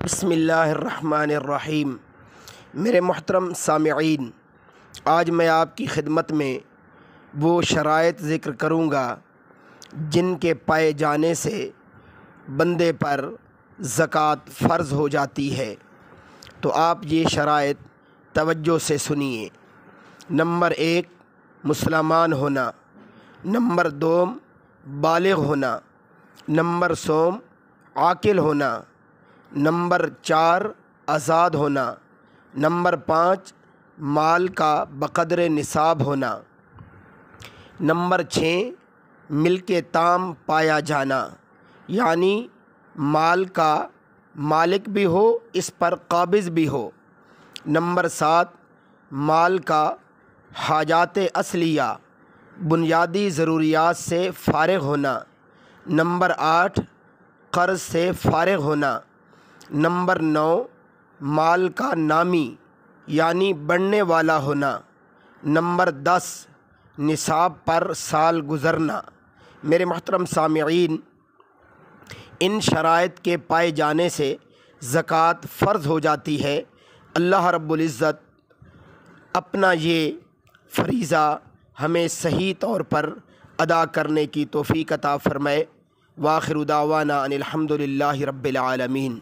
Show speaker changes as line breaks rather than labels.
بسم اللہ الرحمن الرحیم۔ میرے محترم سامعین، آج میں آپ کی خدمت میں وہ شرائط ذکر کروں گا جن کے پائے جانے سے بندے پر زکوٰۃ فرض ہو جاتی ہے۔ تو آپ یہ شرائط توجہ سے سنیے۔ نمبر 1، مسلمان ہونا۔ نمبر 2، بالغ ہونا۔ نمبر 3، عاقل ہونا۔ نمبر 4، آزاد ہونا۔ نمبر 5، مال کا بقدر نصاب ہونا۔ نمبر 6، ملک تام پایا جانا، یعنی مال کا مالک بھی ہو، اس پر قابض بھی ہو۔ نمبر 7، مال کا حاجات اصلیہ، بنیادی ضروریات سے فارغ ہونا۔ نمبر 8، قرض سے فارغ ہونا۔ نمبر 9، مال کا نامی یعنی بڑھنے والا ہونا۔ نمبر 10، نصاب پر سال گزرنا۔ میرے محترم سامعین، ان شرائط کے پائے جانے سے زکوٰۃ فرض ہو جاتی ہے۔ اللہ رب العزت اپنا یہ فریضہ ہمیں صحیح طور پر ادا کرنے کی توفیق عطا فرمائے۔ وآخر دعوانا ان الحمد للہ رب العالمین۔